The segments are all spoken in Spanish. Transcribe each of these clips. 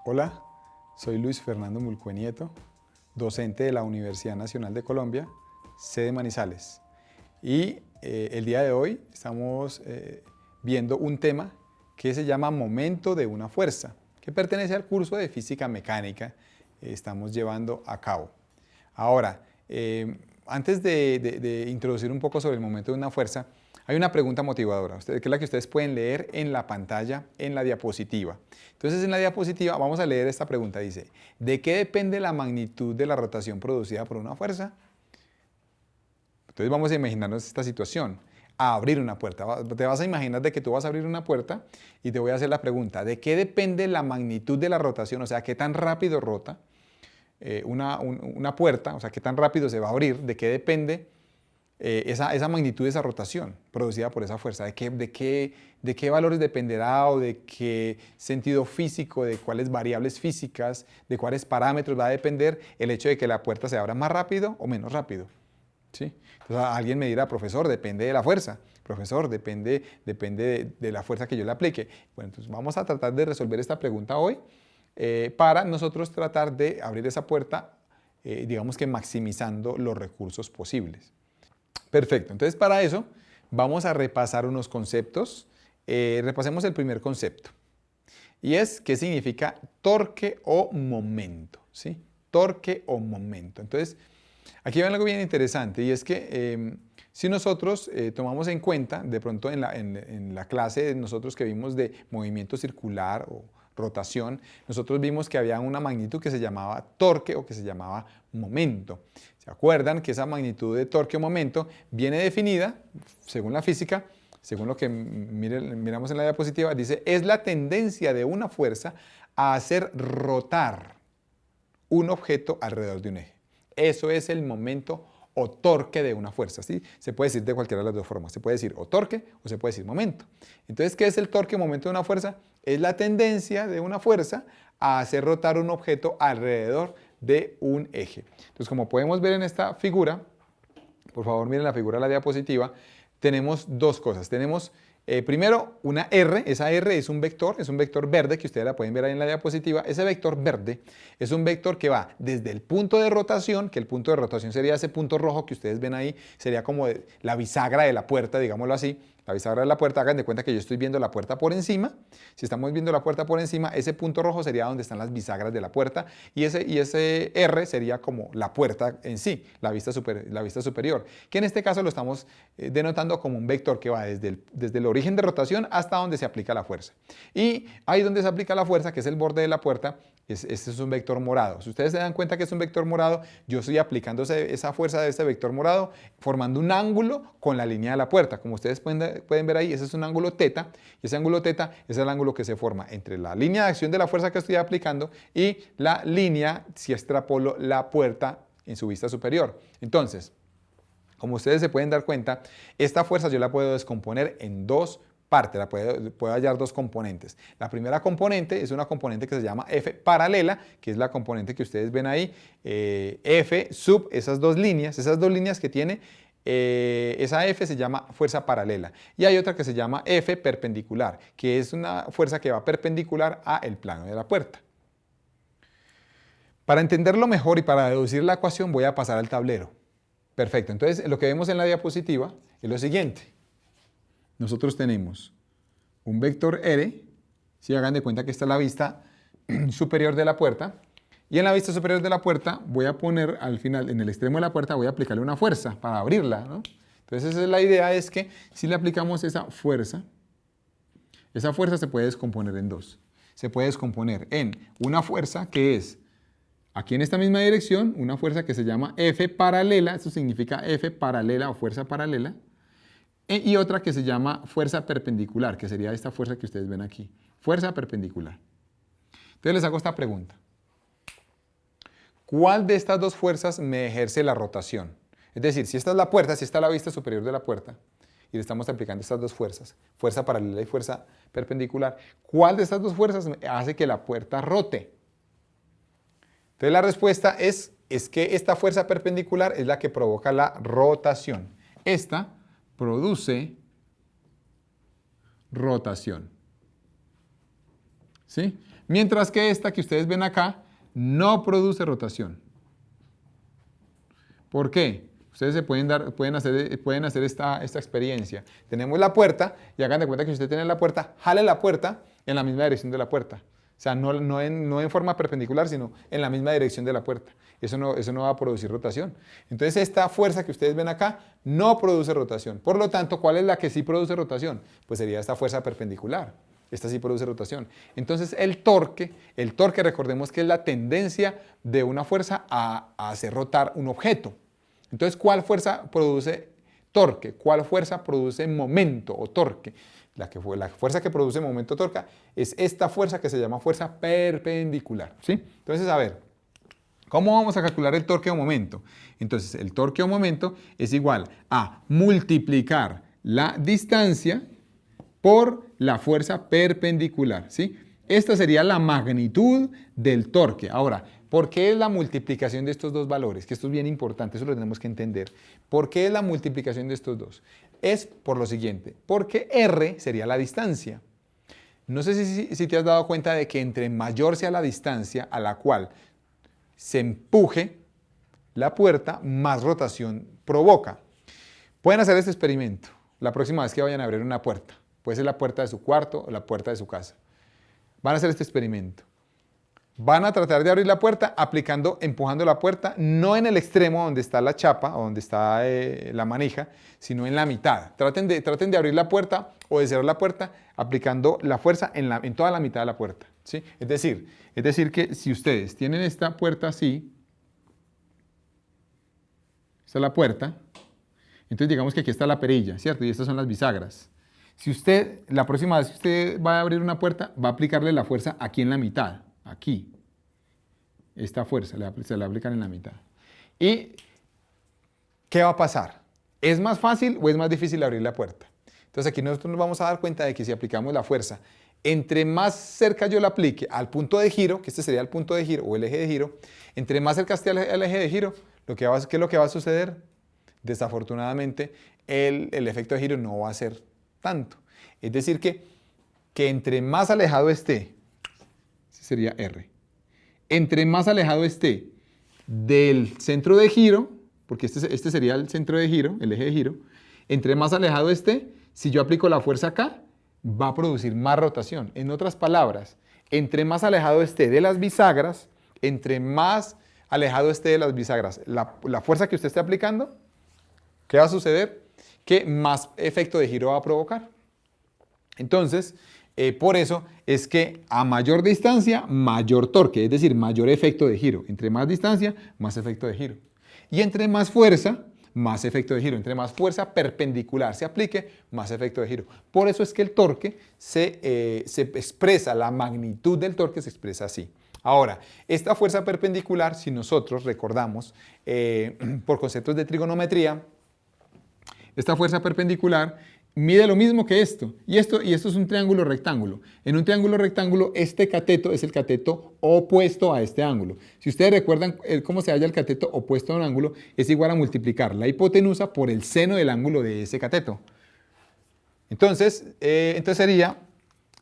Hola, soy Luis Fernando Mulcue Nieto, docente de la Universidad Nacional de Colombia, sede Manizales. Y el día de hoy estamos viendo un tema que se llama momento de una fuerza, que pertenece al curso de física mecánica que estamos llevando a cabo. Ahora, antes de introducir un poco sobre el momento de una fuerza, hay una pregunta motivadora, que es la que ustedes pueden leer en la pantalla, en la diapositiva. Entonces, en la diapositiva vamos a leer esta pregunta. Dice, ¿de qué depende la magnitud de la rotación producida por una fuerza? Entonces, vamos a imaginarnos esta situación. A abrir una puerta. Te vas a imaginar de que tú vas a abrir una puerta y te voy a hacer la pregunta, ¿de qué depende la magnitud de la rotación? O sea, ¿qué tan rápido rota una puerta? O sea, ¿qué tan rápido se va a abrir? ¿De qué depende esa magnitud de esa rotación producida por esa fuerza? ¿De qué valores dependerá o de qué sentido físico, de cuáles variables físicas, de cuáles parámetros va a depender el hecho de que la puerta se abra más rápido o menos rápido? ¿Sí? Entonces alguien me dirá, profesor, depende de la fuerza. Profesor, depende de la fuerza que yo le aplique. Bueno, entonces vamos a tratar de resolver esta pregunta hoy para nosotros tratar de abrir esa puerta, digamos que maximizando los recursos posibles. Perfecto, entonces para eso vamos a repasar unos conceptos. Repasemos el primer concepto y es qué significa torque o momento, ¿sí? Torque o momento. Entonces, aquí ven algo bien interesante y es que si nosotros tomamos en cuenta, de pronto en la clase nosotros que vimos de movimiento circular o rotación, nosotros vimos que había una magnitud que se llamaba torque o que se llamaba momento. ¿Se acuerdan que esa magnitud de torque o momento viene definida, según la física, según lo que miramos en la diapositiva, dice, es la tendencia de una fuerza a hacer rotar un objeto alrededor de un eje. Eso es el momento o torque de una fuerza, ¿sí? Se puede decir de cualquiera de las dos formas. Se puede decir o torque o se puede decir momento. Entonces, ¿qué es el torque o momento de una fuerza? Es la tendencia de una fuerza a hacer rotar un objeto alrededor de un eje. Entonces, como podemos ver en esta figura, por favor miren la figura de la diapositiva, tenemos dos cosas. Tenemos primero una R, esa R es un vector verde que ustedes la pueden ver ahí en la diapositiva. Ese vector verde es un vector que va desde el punto de rotación, que el punto de rotación sería ese punto rojo que ustedes ven ahí, sería como la bisagra de la puerta, digámoslo así. La bisagra de la puerta, hagan de cuenta que yo estoy viendo la puerta por encima. Si estamos viendo la puerta por encima, ese punto rojo sería donde están las bisagras de la puerta y ese R sería como la puerta en sí, la vista superior, que en este caso lo estamos denotando como un vector que va desde el origen de rotación hasta donde se aplica la fuerza. Y ahí donde se aplica la fuerza, que es el borde de la puerta, este es un vector morado. Si ustedes se dan cuenta que es un vector morado, yo estoy aplicando esa fuerza de este vector morado, formando un ángulo con la línea de la puerta. Como ustedes pueden ver ahí, ese es un ángulo teta, y ese ángulo teta es el ángulo que se forma entre la línea de acción de la fuerza que estoy aplicando y la línea, si extrapolo la puerta en su vista superior. Entonces, como ustedes se pueden dar cuenta, esta fuerza yo la puedo descomponer en dos partes, puedo hallar dos componentes. La primera componente es una componente que se llama F paralela, que es la componente que ustedes ven ahí, F sub esas dos líneas que tiene, esa F se llama fuerza paralela. Y hay otra que se llama F perpendicular, que es una fuerza que va perpendicular al plano de la puerta. Para entenderlo mejor y para deducir la ecuación voy a pasar al tablero. Perfecto, entonces lo que vemos en la diapositiva es lo siguiente. Nosotros tenemos un vector R, si hagan de cuenta que esta es la vista superior de la puerta, y en la vista superior de la puerta voy a poner al final, en el extremo de la puerta, voy a aplicarle una fuerza para abrirla, ¿no? Entonces esa es la idea, es que si le aplicamos esa fuerza se puede descomponer en dos. Se puede descomponer en una fuerza que es aquí en esta misma dirección, una fuerza que se llama F paralela, esto significa F paralela o fuerza paralela, y otra que se llama fuerza perpendicular, que sería esta fuerza que ustedes ven aquí, fuerza perpendicular. Entonces les hago esta pregunta. ¿Cuál de estas dos fuerzas me ejerce la rotación? Es decir, si esta es la puerta, si esta es la vista superior de la puerta, y le estamos aplicando estas dos fuerzas, fuerza paralela y fuerza perpendicular, ¿cuál de estas dos fuerzas hace que la puerta rote? Entonces la respuesta es que esta fuerza perpendicular es la que provoca la rotación. Esta produce rotación. ¿Sí? ¿sí? Mientras que esta que ustedes ven acá no produce rotación. ¿Por qué? Ustedes pueden hacer esta experiencia. Tenemos la puerta y hagan de cuenta que si usted tiene la puerta, jale la puerta en la misma dirección de la puerta. O sea, no en forma perpendicular, sino en la misma dirección de la puerta. Eso no va a producir rotación. Entonces, esta fuerza que ustedes ven acá no produce rotación. Por lo tanto, ¿cuál es la que sí produce rotación? Pues sería esta fuerza perpendicular. Esta sí produce rotación. Entonces, el torque, recordemos que es la tendencia de una fuerza a hacer rotar un objeto. Entonces, ¿cuál fuerza produce torque? ¿Cuál fuerza produce momento o torque? La fuerza que produce momento o torque es esta fuerza que se llama fuerza perpendicular, ¿sí? Entonces, a ver, ¿cómo vamos a calcular el torque o momento? Entonces, el torque o momento es igual a multiplicar la distancia por la fuerza perpendicular, ¿sí? Esta sería la magnitud del torque. Ahora, ¿por qué es la multiplicación de estos dos valores? Que esto es bien importante, eso lo tenemos que entender. ¿Por qué es la multiplicación de estos dos? Es por lo siguiente, porque R sería la distancia. No sé si te has dado cuenta de que entre mayor sea la distancia a la cual se empuje la puerta, más rotación provoca. Pueden hacer este experimento la próxima vez que vayan a abrir una puerta. Puede ser la puerta de su cuarto o la puerta de su casa. Van a hacer este experimento. Van a tratar de abrir la puerta empujando la puerta, no en el extremo donde está la chapa o donde está la manija, sino en la mitad. Traten de abrir la puerta o de cerrar la puerta aplicando la fuerza en toda la mitad de la puerta, ¿sí? Es decir que si ustedes tienen esta puerta así, esta es la puerta, entonces digamos que aquí está la perilla, ¿cierto? Y estas son las bisagras. Si la próxima vez que usted va a abrir una puerta, va a aplicarle la fuerza aquí en la mitad, aquí. Esta fuerza se la aplican en la mitad. ¿Y qué va a pasar? ¿Es más fácil o es más difícil abrir la puerta? Entonces aquí nosotros nos vamos a dar cuenta de que si aplicamos la fuerza, entre más cerca yo la aplique al punto de giro, que este sería el punto de giro o el eje de giro, entre más cerca esté al eje de giro, ¿qué es lo que va a suceder? Desafortunadamente, el efecto de giro no va a ser tanto. Es decir que entre más alejado esté, sería R, entre más alejado esté del centro de giro, porque este sería el centro de giro, el eje de giro, entre más alejado esté, si yo aplico la fuerza acá, va a producir más rotación. En otras palabras, entre más alejado esté de las bisagras, la fuerza que usted esté aplicando, ¿qué va a suceder? Que más efecto de giro va a provocar. Entonces, por eso es que a mayor distancia, mayor torque, es decir, mayor efecto de giro. Entre más distancia, más efecto de giro. Y entre más fuerza, más efecto de giro. Entre más fuerza perpendicular se aplique, más efecto de giro. Por eso es que el torque se expresa, la magnitud del torque se expresa así. Ahora, esta fuerza perpendicular, si nosotros recordamos por conceptos de trigonometría, esta fuerza perpendicular mide lo mismo que esto. Y esto es un triángulo rectángulo. En un triángulo rectángulo, este cateto es el cateto opuesto a este ángulo. Si ustedes recuerdan cómo se halla el cateto opuesto a un ángulo, es igual a multiplicar la hipotenusa por el seno del ángulo de ese cateto. Entonces sería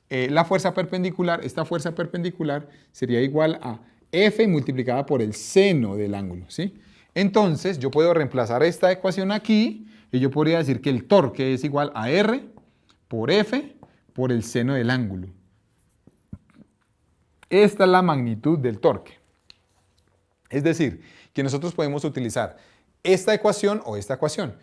la fuerza perpendicular, esta fuerza perpendicular sería igual a F multiplicada por el seno del ángulo, ¿sí? Entonces, yo puedo reemplazar esta ecuación aquí y yo podría decir que el torque es igual a R por F por el seno del ángulo. Esta es la magnitud del torque. Es decir, que nosotros podemos utilizar esta ecuación o esta ecuación.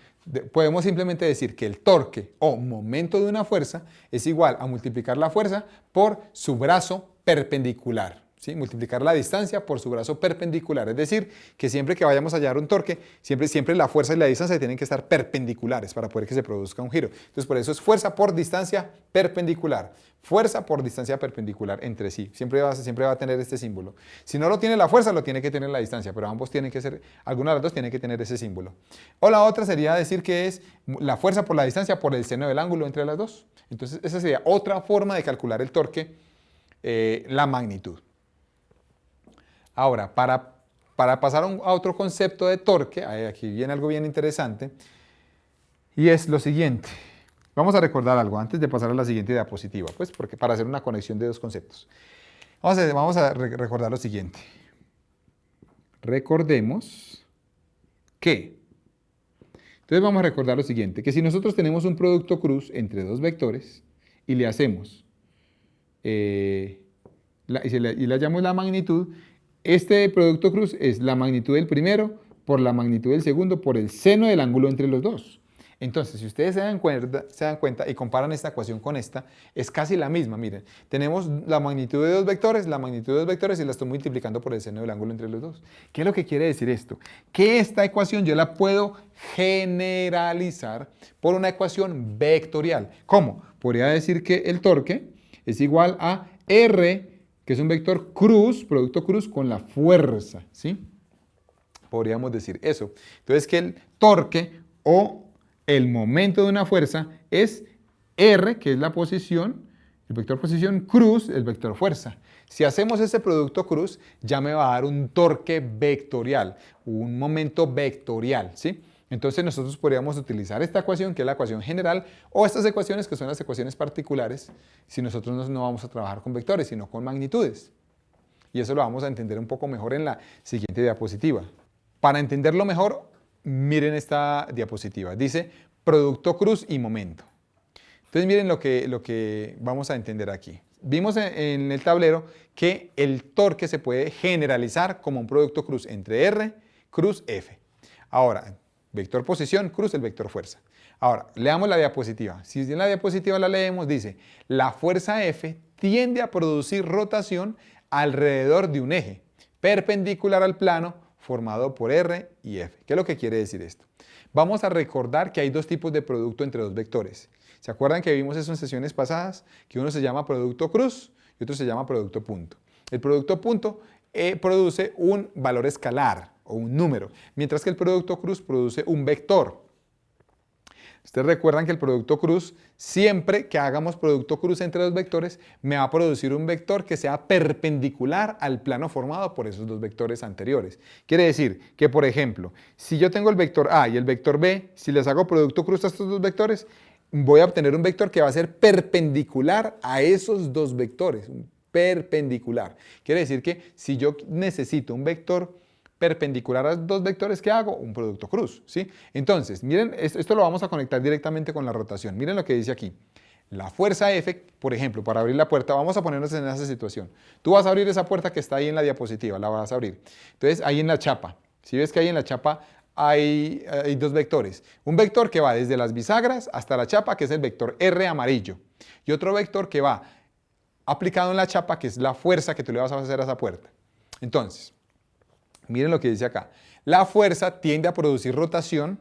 Podemos simplemente decir que el torque o momento de una fuerza es igual a multiplicar la fuerza por su brazo perpendicular. ¿Sí? Multiplicar la distancia por su brazo perpendicular. Es decir, que siempre que vayamos a hallar un torque, siempre la fuerza y la distancia tienen que estar perpendiculares para poder que se produzca un giro. Entonces, por eso es fuerza por distancia perpendicular. Fuerza por distancia perpendicular entre sí. Siempre va a tener este símbolo. Si no lo tiene la fuerza, lo tiene que tener la distancia, pero ambos tienen que ser, alguna de las dos tiene que tener ese símbolo. O la otra sería decir que es la fuerza por la distancia por el seno del ángulo entre las dos. Entonces, esa sería otra forma de calcular el torque, la magnitud. Ahora, para pasar a otro concepto de torque, aquí viene algo bien interesante, y es lo siguiente. Vamos a recordar algo antes de pasar a la siguiente diapositiva, pues, porque para hacer una conexión de dos conceptos. Recordar lo siguiente. Recordemos que, entonces vamos a recordar lo siguiente, que si nosotros tenemos un producto cruz entre dos vectores y le hacemos, y le hallamos la magnitud, este producto cruz es la magnitud del primero por la magnitud del segundo por el seno del ángulo entre los dos. Entonces, si ustedes se dan cuenta y comparan esta ecuación con esta, es casi la misma. Miren, tenemos la magnitud de dos vectores, y la estoy multiplicando por el seno del ángulo entre los dos. ¿Qué es lo que quiere decir esto? Que esta ecuación yo la puedo generalizar por una ecuación vectorial. ¿Cómo? Podría decir que el torque es igual a R, que es un vector cruz, producto cruz, con la fuerza, ¿sí? Podríamos decir eso. Entonces, que el torque o el momento de una fuerza es R, que es la posición, el vector posición, cruz, el vector fuerza. Si hacemos ese producto cruz, ya me va a dar un torque vectorial, un momento vectorial, ¿sí? Entonces nosotros podríamos utilizar esta ecuación, que es la ecuación general, o estas ecuaciones, que son las ecuaciones particulares, si nosotros no vamos a trabajar con vectores, sino con magnitudes. Y eso lo vamos a entender un poco mejor en la siguiente diapositiva. Para entenderlo mejor, miren esta diapositiva. Dice producto cruz y momento. Entonces miren lo que vamos a entender aquí. Vimos en el tablero que el torque se puede generalizar como un producto cruz entre R, cruz, F. Ahora, vector posición, cruz, el vector fuerza. Ahora, leamos la diapositiva. Si en la diapositiva la leemos, dice, la fuerza F tiende a producir rotación alrededor de un eje perpendicular al plano formado por R y F. ¿Qué es lo que quiere decir esto? Vamos a recordar que hay dos tipos de producto entre dos vectores. ¿Se acuerdan que vimos eso en sesiones pasadas? Que uno se llama producto cruz y otro se llama producto punto. El producto punto produce un valor escalar o un número, mientras que el producto cruz produce un vector. Ustedes recuerdan que el producto cruz, siempre que hagamos producto cruz entre dos vectores, me va a producir un vector que sea perpendicular al plano formado por esos dos vectores anteriores. Quiere decir que, por ejemplo, si yo tengo el vector A y el vector B, si les hago producto cruz a estos dos vectores, voy a obtener un vector que va a ser perpendicular a esos dos vectores, un perpendicular. Quiere decir que si yo necesito un vector perpendicular a dos vectores, ¿qué hago? Un producto cruz, ¿sí? Entonces, miren, esto lo vamos a conectar directamente con la rotación. Miren lo que dice aquí. La fuerza F, por ejemplo, para abrir la puerta, vamos a ponernos en esa situación. Tú vas a abrir esa puerta que está ahí en la diapositiva, la vas a abrir. Entonces, ahí en la chapa, si ves que ahí en la chapa hay dos vectores. Un vector que va desde las bisagras hasta la chapa, que es el vector R amarillo. Y otro vector que va aplicado en la chapa, que es la fuerza que tú le vas a hacer a esa puerta. Entonces, miren lo que dice acá. La fuerza tiende a producir rotación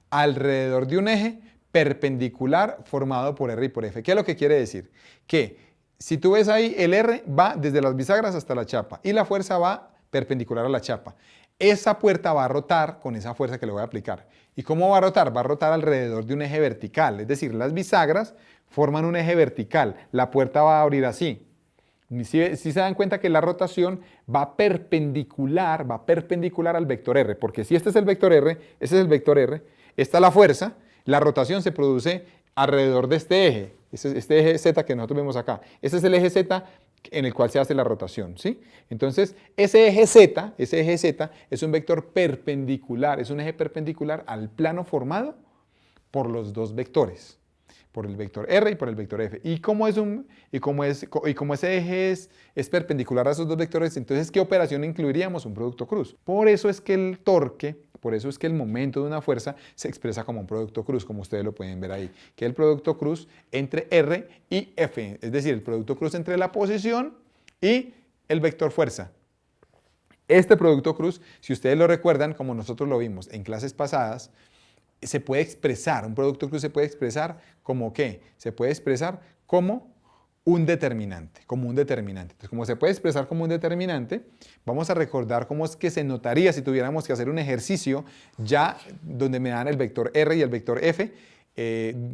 alrededor de un eje perpendicular formado por R y por F. ¿Qué es lo que quiere decir? Que si tú ves ahí, el R va desde las bisagras hasta la chapa y la fuerza va perpendicular a la chapa. Esa puerta va a rotar con esa fuerza que le voy a aplicar. ¿Y cómo va a rotar? Va a rotar alrededor de un eje vertical. Es decir, las bisagras forman un eje vertical. La puerta va a abrir así. Si se dan cuenta que la rotación va perpendicular al vector R, porque si este es el vector R, ese es el vector R, esta es la fuerza, la rotación se produce alrededor de este eje, este eje Z que nosotros vemos acá. Este es el eje Z en el cual se hace la rotación, ¿sí? Entonces, ese eje Z es un vector perpendicular, es un eje perpendicular al plano formado por los dos vectores, por el vector R y por el vector F. Y como ese eje es perpendicular a esos dos vectores, entonces, ¿qué operación incluiríamos? Un producto cruz. Por eso es que el torque, por eso es que el momento de una fuerza se expresa como un producto cruz, como ustedes lo pueden ver ahí, que es el producto cruz entre R y F, es decir, el producto cruz entre la posición y el vector fuerza. Este producto cruz, si ustedes lo recuerdan, como nosotros lo vimos en clases pasadas, se puede expresar, un producto cruz se puede expresar como ¿qué? Se puede expresar como un determinante, Entonces, como se puede expresar como un determinante, vamos a recordar cómo es que se notaría si tuviéramos que hacer un ejercicio ya donde me dan el vector R y el vector F.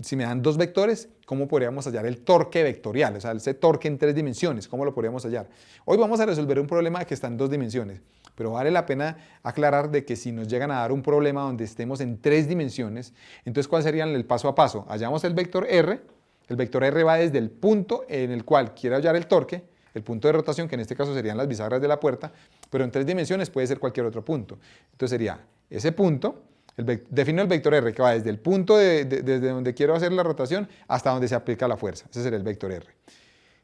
Si me dan dos vectores, ¿cómo podríamos hallar el torque vectorial? O sea, ese torque en tres dimensiones, ¿cómo lo podríamos hallar? Hoy vamos a resolver un problema que está en dos dimensiones, pero vale la pena aclarar de que si nos llegan a dar un problema donde estemos en tres dimensiones, entonces ¿cuál sería el paso a paso? Hallamos el vector R va desde el punto en el cual quiero hallar el torque el punto de rotación, que en este caso serían las bisagras de la puerta, pero en 3 dimensiones puede ser cualquier otro punto. Entonces sería ese punto, defino el vector R, que va desde el punto desde donde quiero hacer la rotación hasta donde se aplica la fuerza. Ese sería el vector R.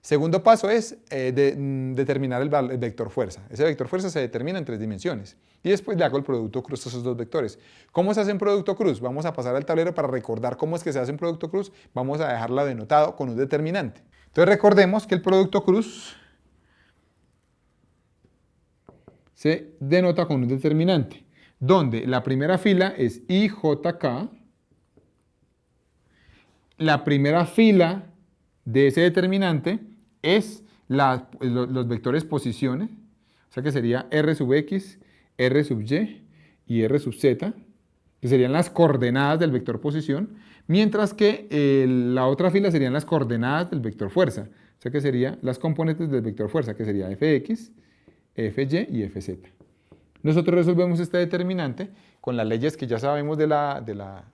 Segundo paso es determinar el vector fuerza. Ese vector fuerza se determina en 3 dimensiones. Y después le hago el producto cruz a esos dos vectores. ¿Cómo se hace un producto cruz? Vamos a pasar al tablero para recordar cómo es que se hace un producto cruz. Vamos a dejarlo denotado con un determinante. Entonces recordemos que el producto cruz se denota con un determinante, donde la primera fila es IJK, la primera fila de ese determinante es los vectores posiciones, o sea que sería R sub X, R sub Y y R sub Z, que serían las coordenadas del vector posición, mientras que la otra fila serían las coordenadas del vector fuerza, o sea que serían las componentes del vector fuerza, que sería Fx, Fy y Fz. Nosotros resolvemos este determinante con las leyes que ya sabemos de la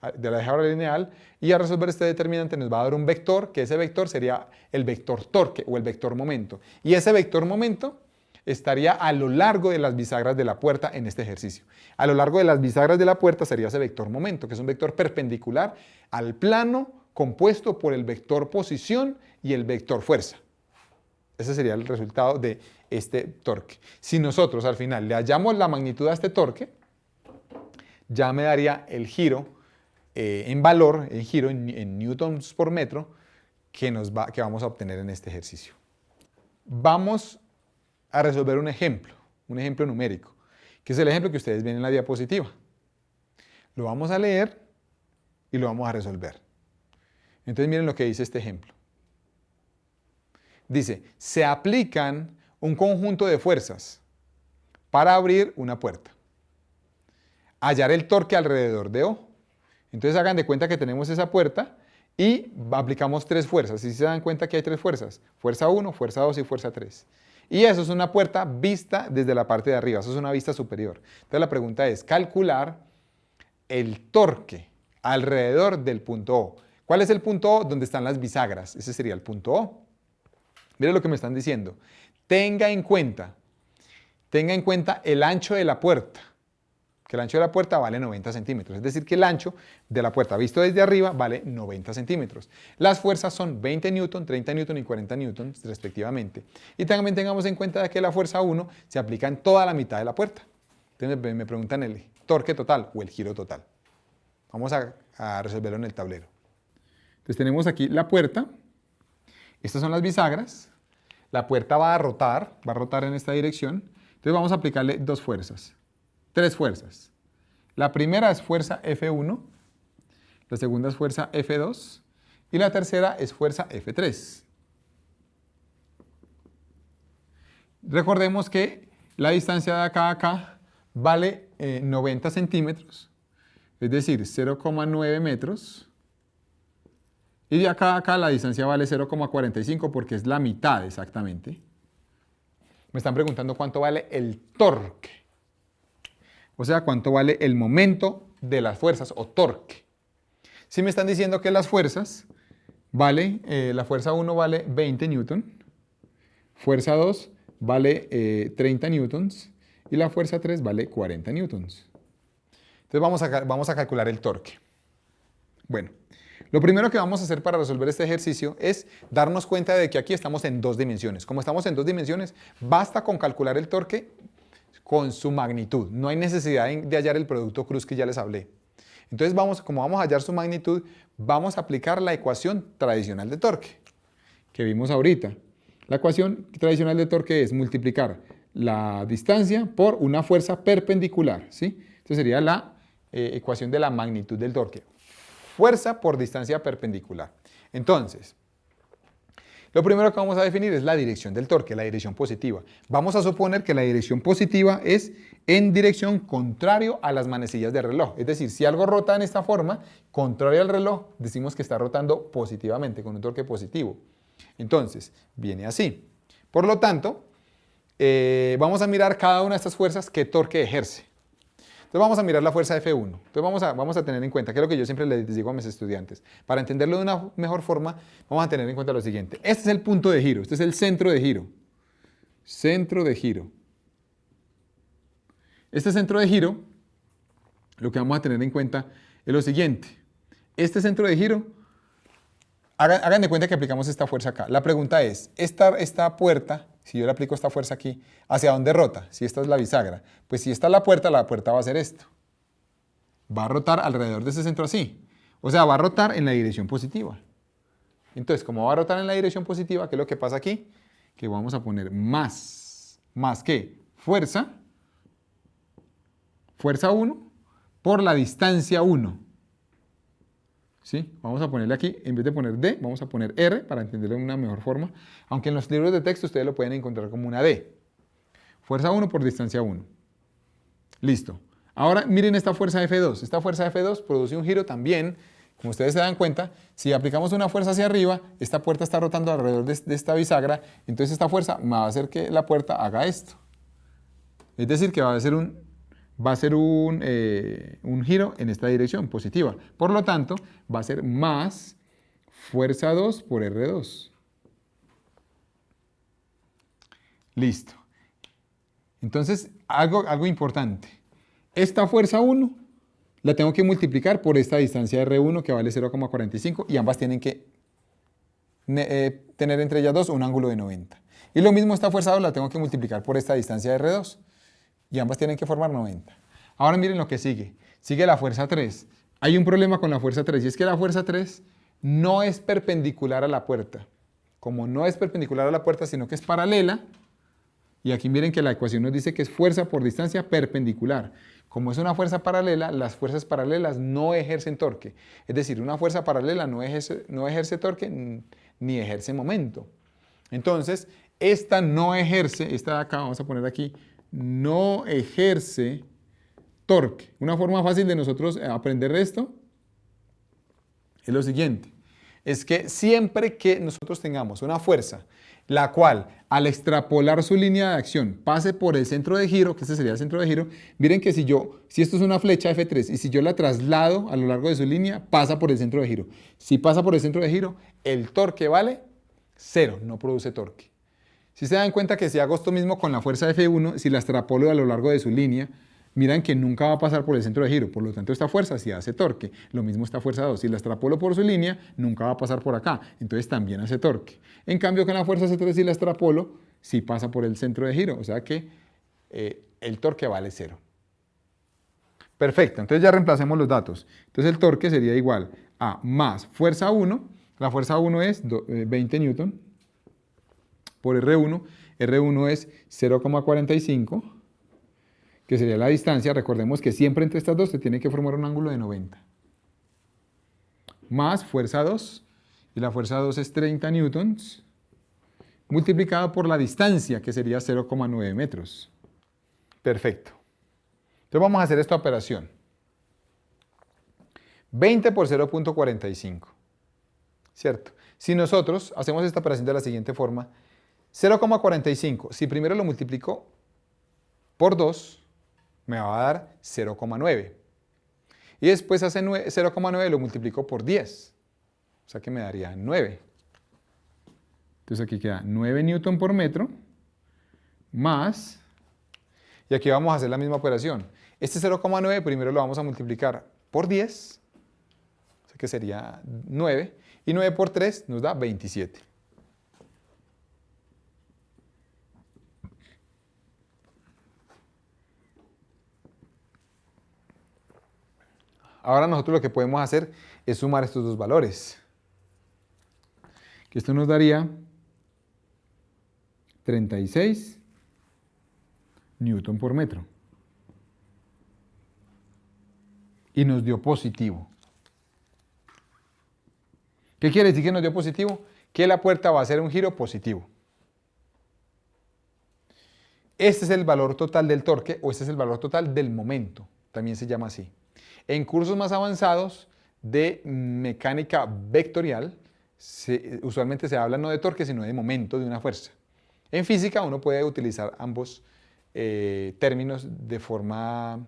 álgebra lineal, y al resolver este determinante nos va a dar un vector, que ese vector sería el vector torque o el vector momento. Y ese vector momento estaría a lo largo de las bisagras de la puerta en este ejercicio. A lo largo de las bisagras de la puerta sería ese vector momento, que es un vector perpendicular al plano compuesto por el vector posición y el vector fuerza. Ese sería el resultado de este torque. Si nosotros al final le hallamos la magnitud a este torque, ya me daría el giro en valor, el giro en newtons por metro que vamos a obtener en este ejercicio. Vamos a resolver un ejemplo numérico, que es el ejemplo que ustedes ven en la diapositiva. Lo vamos a leer y lo vamos a resolver. Entonces miren lo que dice este ejemplo. Dice, se aplican un conjunto de fuerzas para abrir una puerta. Hallar el torque alrededor de O. Entonces hagan de cuenta que tenemos esa puerta y aplicamos 3 fuerzas. Si se dan cuenta que hay 3 fuerzas, fuerza 1, fuerza 2 y fuerza 3. Y eso es una puerta vista desde la parte de arriba, eso es una vista superior. Entonces la pregunta es calcular el torque alrededor del punto O. ¿Cuál es el punto O? Donde están las bisagras. Ese sería el punto O. Mire lo que me están diciendo. Tenga en cuenta el ancho de la puerta, que el ancho de la puerta vale 90 centímetros. Es decir, que el ancho de la puerta visto desde arriba vale 90 centímetros. Las fuerzas son 20 newton, 30 newton y 40 newtons respectivamente. Y también tengamos en cuenta que la fuerza 1 se aplica en toda la mitad de la puerta. Entonces me preguntan el torque total o el giro total. Vamos a resolverlo en el tablero. Entonces tenemos aquí la puerta. Estas son las bisagras. La puerta va a rotar en esta dirección. Entonces vamos a aplicarle 2 fuerzas, 3 fuerzas. La primera es fuerza F1, la segunda es fuerza F2 y la tercera es fuerza F3. Recordemos que la distancia de acá a acá vale 90 centímetros, es decir, 0,9 metros. Y de acá a acá la distancia vale 0,45 porque es la mitad exactamente. Me están preguntando cuánto vale el torque. O sea, cuánto vale el momento de las fuerzas o torque. Si me están diciendo que las fuerzas la fuerza 1 vale 20 newton, fuerza 2 vale 30 newtons y la fuerza 3 vale 40 newtons. Entonces vamos a calcular el torque. Bueno. Lo primero que vamos a hacer para resolver este ejercicio es darnos cuenta de que aquí estamos en 2 dimensiones. Como estamos en 2 dimensiones, basta con calcular el torque con su magnitud. No hay necesidad de hallar el producto cruz que ya les hablé. Entonces, como vamos a hallar su magnitud, vamos a aplicar la ecuación tradicional de torque que vimos ahorita. La ecuación tradicional de torque es multiplicar la distancia por una fuerza perpendicular, ¿sí? Entonces sería la ecuación de la magnitud del torque. Fuerza por distancia perpendicular. Entonces, lo primero que vamos a definir es la dirección del torque, la dirección positiva. Vamos a suponer que la dirección positiva es en dirección contrario a las manecillas del reloj. Es decir, si algo rota en esta forma, contrario al reloj, decimos que está rotando positivamente, con un torque positivo. Entonces, viene así. Por lo tanto, vamos a mirar cada una de estas fuerzas qué torque ejerce. Entonces vamos a mirar la fuerza F1. Entonces vamos a tener en cuenta, que es lo que yo siempre les digo a mis estudiantes. Para entenderlo de una mejor forma, vamos a tener en cuenta lo siguiente. Este es el punto de giro, este es el centro de giro. centro de giro. Este centro de giro, lo que vamos a tener en cuenta es lo siguiente. Este centro de giro, hagan de cuenta que aplicamos esta fuerza acá. La pregunta es, esta puerta, si yo le aplico esta fuerza aquí, ¿hacia dónde rota? Si esta es la bisagra. Pues si esta es la puerta va a hacer esto. Va a rotar alrededor de ese centro así. O sea, va a rotar en la dirección positiva. Entonces, como va a rotar en la dirección positiva, ¿qué es lo que pasa aquí? Que vamos a poner más que fuerza 1 por la distancia 1. ¿Sí? Vamos a ponerle aquí, en vez de poner D, vamos a poner R para entenderlo de una mejor forma. Aunque en los libros de texto ustedes lo pueden encontrar como una D. Fuerza 1 por distancia 1. Listo. Ahora miren esta fuerza F2. Esta fuerza F2 produce un giro también. Como ustedes se dan cuenta, si aplicamos una fuerza hacia arriba, esta puerta está rotando alrededor de esta bisagra, entonces esta fuerza va a hacer que la puerta haga esto. Es decir, que va a ser un giro en esta dirección positiva. Por lo tanto, va a ser más fuerza 2 por R2. Listo. Entonces, algo importante. Esta fuerza 1 la tengo que multiplicar por esta distancia R1 que vale 0,45 y ambas tienen que tener entre ellas dos un ángulo de 90. Y lo mismo esta fuerza 2 la tengo que multiplicar por esta distancia R2 y ambas tienen que formar 90. Ahora miren lo que sigue. Sigue la fuerza 3. Hay un problema con la fuerza 3 y es que la fuerza 3 no es perpendicular a la puerta. Como no es perpendicular a la puerta, sino que es paralela, y aquí miren que la ecuación nos dice que es fuerza por distancia perpendicular. Como es una fuerza paralela, las fuerzas paralelas no ejercen torque. Es decir, una fuerza paralela no ejerce torque ni ejerce momento. Entonces, esta no ejerce, esta de acá, vamos a poner aquí, no ejerce torque. Una forma fácil de nosotros aprender esto es lo siguiente. Es que siempre que nosotros tengamos una fuerza la cual al extrapolar su línea de acción pase por el centro de giro, que este sería el centro de giro, miren que si esto es una flecha F3 y si yo la traslado a lo largo de su línea, pasa por el centro de giro. Si pasa por el centro de giro, el torque vale 0, no produce torque. Si se dan cuenta que si hago esto mismo con la fuerza F1, si la extrapolo a lo largo de su línea, miran que nunca va a pasar por el centro de giro, por lo tanto esta fuerza sí hace torque. Lo mismo esta fuerza 2, si la extrapolo por su línea, nunca va a pasar por acá, entonces también hace torque. En cambio con la fuerza C3 si la extrapolo, sí pasa por el centro de giro, o sea que el torque vale 0. Perfecto, entonces ya reemplacemos los datos. Entonces el torque sería igual a más fuerza 1, la fuerza 1 es 20 newton por R1, R1 es 0,45, que sería la distancia. Recordemos que siempre entre estas dos se tiene que formar un ángulo de 90. Más fuerza 2, y la fuerza 2 es 30 newtons, multiplicado por la distancia, que sería 0,9 metros. Perfecto. Entonces vamos a hacer esta operación. 20 por 0,45. ¿Cierto? Si nosotros hacemos esta operación de la siguiente forma, 0,45, si primero lo multiplico por 2, me va a dar 0,9. Y después hace 0,9 lo multiplico por 10. O sea que me daría 9. Entonces aquí queda 9 newton por metro más, y aquí vamos a hacer la misma operación. Este 0,9 primero lo vamos a multiplicar por 10, o sea que sería 9, y 9 por 3 nos da 27. Ahora nosotros lo que podemos hacer es sumar estos dos valores. Que esto nos daría 36 newton por metro. Y nos dio positivo. ¿Qué quiere decir que nos dio positivo? Que la puerta va a hacer un giro positivo. Este es el valor total del torque, o este es el valor total del momento. También se llama así. En cursos más avanzados de mecánica vectorial, usualmente se habla no de torque, sino de momento de una fuerza. En física uno puede utilizar ambos términos de forma,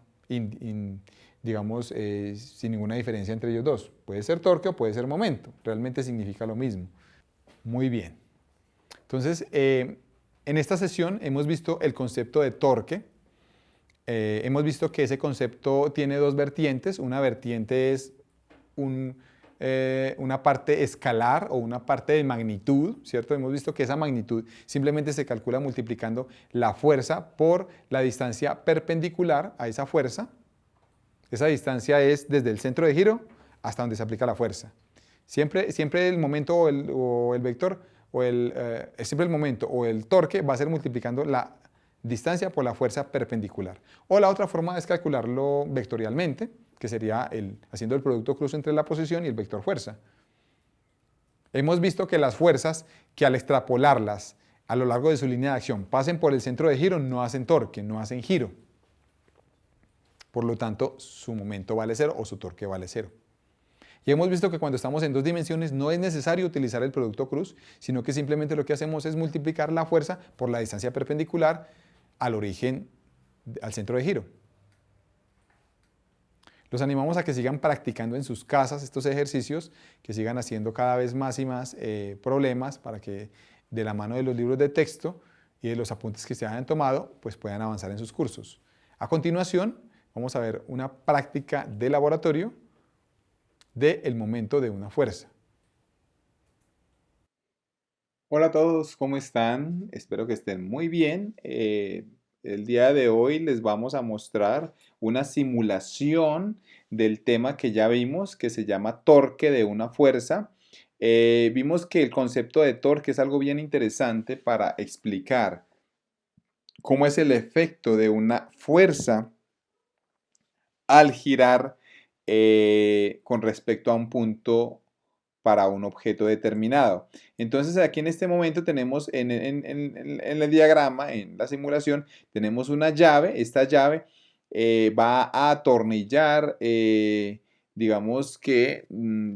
digamos, sin ninguna diferencia entre ellos dos. Puede ser torque o puede ser momento, realmente significa lo mismo. Muy bien. Entonces, En esta sesión hemos visto el concepto de torque. Hemos visto que ese concepto tiene dos vertientes. Una vertiente es una parte escalar o una parte de magnitud, ¿cierto? Hemos visto que esa magnitud simplemente se calcula multiplicando la fuerza por la distancia perpendicular a esa fuerza. Esa distancia es desde el centro de giro hasta donde se aplica la fuerza. Siempre el momento o el vector, siempre el momento o el torque va a ser multiplicando la distancia por la fuerza perpendicular. O la otra forma es calcularlo vectorialmente, que sería haciendo el producto cruz entre la posición y el vector fuerza. Hemos visto que las fuerzas que al extrapolarlas a lo largo de su línea de acción pasen por el centro de giro no hacen torque, no hacen giro. Por lo tanto, su momento vale cero o su torque vale cero. Y hemos visto que cuando estamos en dos dimensiones no es necesario utilizar el producto cruz, sino que simplemente lo que hacemos es multiplicar la fuerza por la distancia perpendicular al origen, al centro de giro. Los animamos a que sigan practicando en sus casas estos ejercicios, que sigan haciendo cada vez más y más problemas para que de la mano de los libros de texto y de los apuntes que se hayan tomado, pues puedan avanzar en sus cursos. A continuación, vamos a ver una práctica de laboratorio del momento de una fuerza. Hola a todos, ¿cómo están? Espero que estén muy bien. El día de hoy les vamos a mostrar una simulación del tema que ya vimos, que se llama torque de una fuerza. Vimos que el concepto de torque es algo bien interesante para explicar cómo es el efecto de una fuerza al girar con respecto a un punto para un objeto determinado. Entonces aquí en este momento tenemos en el diagrama, en la simulación, tenemos una llave. Esta llave va a atornillar, digamos que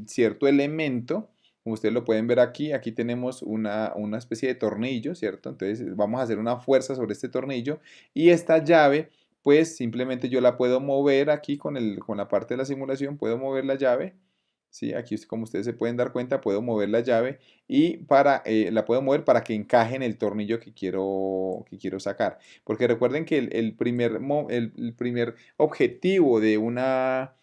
cierto elemento. Como ustedes lo pueden ver aquí, aquí tenemos una especie de tornillo, ¿cierto? Entonces vamos a hacer una fuerza sobre este tornillo y esta llave pues simplemente yo la puedo mover aquí con la parte de la simulación, puedo mover la llave, ¿sí? Aquí como ustedes se pueden dar cuenta, puedo mover la llave y la puedo mover para que encaje en el tornillo que quiero sacar. Porque recuerden que el primer objetivo de una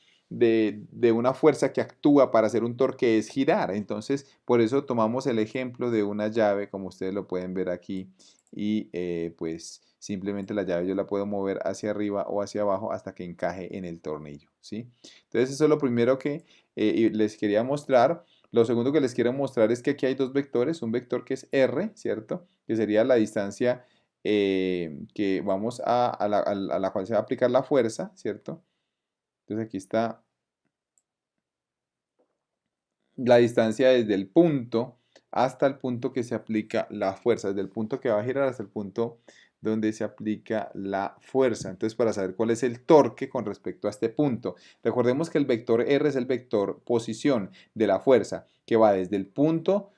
fuerza que actúa para hacer un torque es girar. Entonces, por eso tomamos el ejemplo de una llave, como ustedes lo pueden ver aquí, y pues simplemente la llave yo la puedo mover hacia arriba o hacia abajo hasta que encaje en el tornillo, ¿sí? Entonces eso es lo primero que les quería mostrar. Lo segundo que les quiero mostrar es que aquí hay dos vectores, un vector que es R, ¿cierto? Que sería la distancia que vamos a la cual se va a aplicar la fuerza, ¿cierto? Entonces aquí está la distancia desde el punto hasta el punto que se aplica la fuerza, desde el punto que va a girar hasta el punto donde se aplica la fuerza. Entonces, para saber cuál es el torque con respecto a este punto, recordemos que el vector R es el vector posición de la fuerza, que va desde el punto,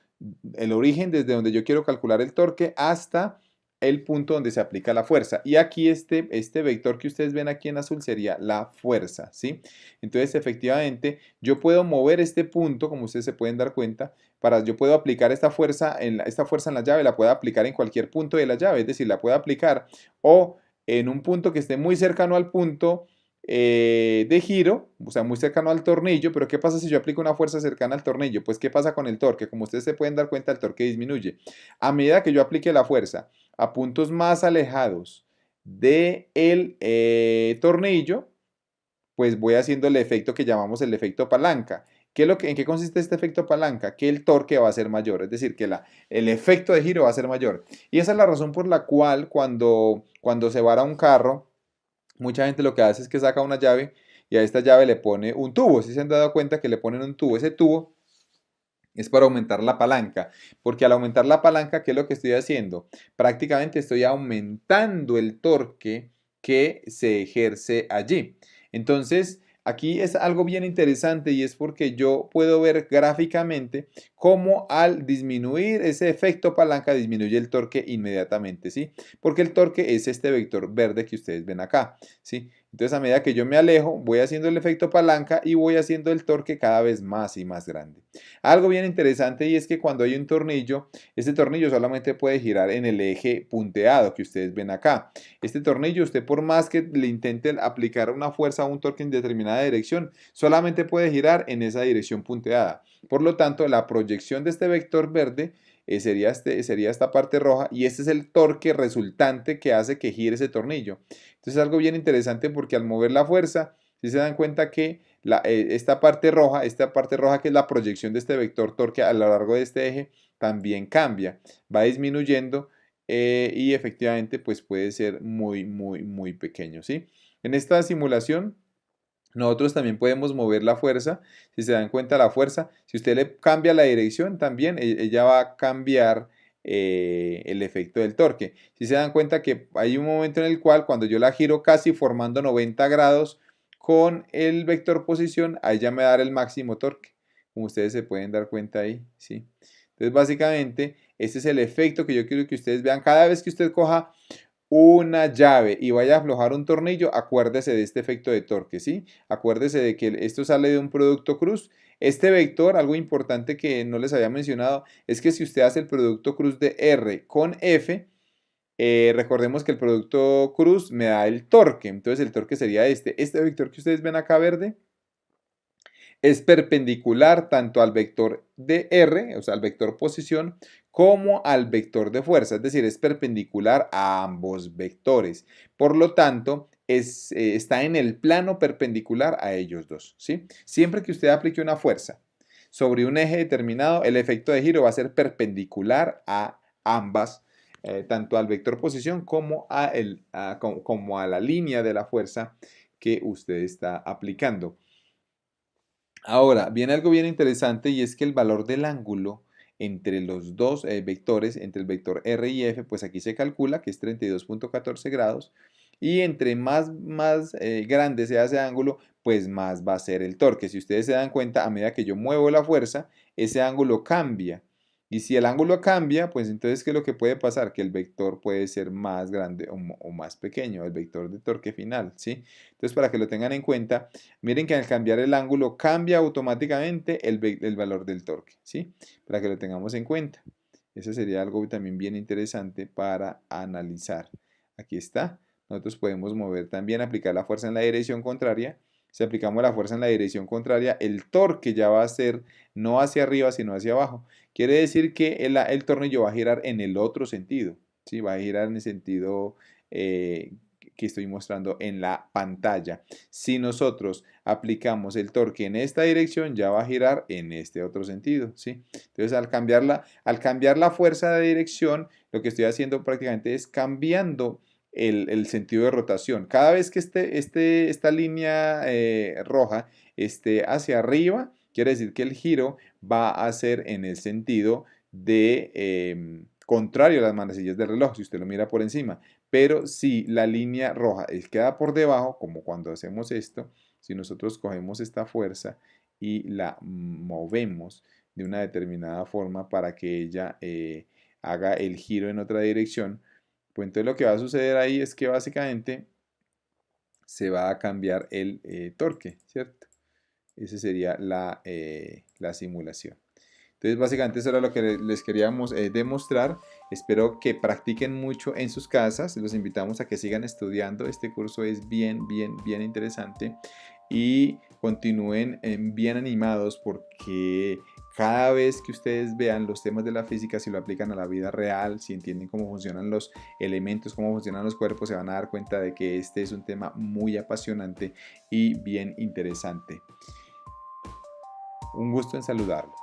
el origen desde donde yo quiero calcular el torque hasta el punto donde se aplica la fuerza. Y aquí este vector que ustedes ven aquí en azul sería la fuerza, ¿sí? Entonces, efectivamente, yo puedo mover este punto, como ustedes se pueden dar cuenta, yo puedo aplicar esta fuerza en la llave, la puedo aplicar en cualquier punto de la llave, es decir, la puedo aplicar o en un punto que esté muy cercano al punto de giro, o sea, muy cercano al tornillo. Pero ¿qué pasa si yo aplico una fuerza cercana al tornillo? Pues ¿qué pasa con el torque? Como ustedes se pueden dar cuenta, el torque disminuye. A medida que yo aplique la fuerza a puntos más alejados del tornillo, pues voy haciendo el efecto que llamamos el efecto palanca. ¿En qué consiste este efecto palanca? Que el torque va a ser mayor, es decir, que el efecto de giro va a ser mayor. Y esa es la razón por la cual cuando se vara un carro, mucha gente lo que hace es que saca una llave y a esta llave le pone un tubo. ¿Sí se han dado cuenta que le ponen un tubo? Ese tubo es para aumentar la palanca, porque al aumentar la palanca, ¿qué es lo que estoy haciendo? Prácticamente estoy aumentando el torque que se ejerce allí. Entonces, aquí es algo bien interesante y es porque yo puedo ver gráficamente cómo al disminuir ese efecto palanca disminuye el torque inmediatamente, ¿sí? Porque el torque es este vector verde que ustedes ven acá, ¿sí? Entonces a medida que yo me alejo, voy haciendo el efecto palanca y voy haciendo el torque cada vez más y más grande. Algo bien interesante y es que cuando hay un tornillo, este tornillo solamente puede girar en el eje punteado que ustedes ven acá. Este tornillo, usted por más que le intente aplicar una fuerza o un torque en determinada dirección, solamente puede girar en esa dirección punteada. Por lo tanto, la proyección de este vector verde sería esta parte roja y este es el torque resultante que hace que gire ese tornillo. Entonces es algo bien interesante porque al mover la fuerza, si se dan cuenta que esta parte roja que es la proyección de este vector torque a lo largo de este eje, también cambia, va disminuyendo y efectivamente pues puede ser muy pequeño, ¿sí? En esta simulación nosotros también podemos mover la fuerza, si se dan cuenta la fuerza, si usted le cambia la dirección también, ella va a cambiar el efecto del torque. Si se dan cuenta que hay un momento en el cual cuando yo la giro casi formando 90 grados con el vector posición, ahí ya me da el máximo torque, como ustedes se pueden dar cuenta ahí, ¿sí? Entonces básicamente este es el efecto que yo quiero que ustedes vean cada vez que usted coja una llave y vaya a aflojar un tornillo, acuérdese de este efecto de torque, ¿sí? Acuérdese de que esto sale de un producto cruz. Este vector, algo importante que no les había mencionado, es que si usted hace el producto cruz de R con F, recordemos que el producto cruz me da el torque, entonces el torque sería este vector que ustedes ven acá verde, es perpendicular tanto al vector de R, o sea, al vector posición, como al vector de fuerza, es decir, es perpendicular a ambos vectores. Por lo tanto, está en el plano perpendicular a ellos dos, ¿sí? Siempre que usted aplique una fuerza sobre un eje determinado, el efecto de giro va a ser perpendicular a ambas, tanto al vector posición como como a la línea de la fuerza que usted está aplicando. Ahora, viene algo bien interesante y es que el valor del ángulo entre los dos vectores, entre el vector R y F, pues aquí se calcula que es 32.14 grados y entre más grande sea ese ángulo, pues más va a ser el torque. Si ustedes se dan cuenta, a medida que yo muevo la fuerza, ese ángulo cambia. Y si el ángulo cambia, pues entonces, ¿qué es lo que puede pasar? Que el vector puede ser más grande o más pequeño, el vector de torque final, ¿sí? Entonces, para que lo tengan en cuenta, miren que al cambiar el ángulo cambia automáticamente el valor del torque, ¿sí? Para que lo tengamos en cuenta. Eso sería algo también bien interesante para analizar. Aquí está. Nosotros podemos mover también, aplicar la fuerza en la dirección contraria. Si aplicamos la fuerza en la dirección contraria, el torque ya va a ser no hacia arriba, sino hacia abajo. Quiere decir que el tornillo va a girar en el otro sentido, ¿sí? Va a girar en el sentido que estoy mostrando en la pantalla. Si nosotros aplicamos el torque en esta dirección, ya va a girar en este otro sentido, ¿sí? Entonces, al cambiar la fuerza de dirección, lo que estoy haciendo prácticamente es cambiando el sentido de rotación. Cada vez que esta línea roja esté hacia arriba, quiere decir que el giro va a ser en el sentido de contrario a las manecillas del reloj, si usted lo mira por encima. Pero si la línea roja queda por debajo, como cuando hacemos esto, si nosotros cogemos esta fuerza y la movemos de una determinada forma para que ella haga el giro en otra dirección, pues entonces lo que va a suceder ahí es que básicamente se va a cambiar el torque, ¿cierto? Esa sería la simulación. Entonces, básicamente eso era lo que les queríamos demostrar. Espero que practiquen mucho en sus casas. Los invitamos a que sigan estudiando. Este curso es bien interesante. Y continúen bien animados porque cada vez que ustedes vean los temas de la física, si lo aplican a la vida real, si entienden cómo funcionan los elementos, cómo funcionan los cuerpos, se van a dar cuenta de que este es un tema muy apasionante y bien interesante. Un gusto en saludarlos.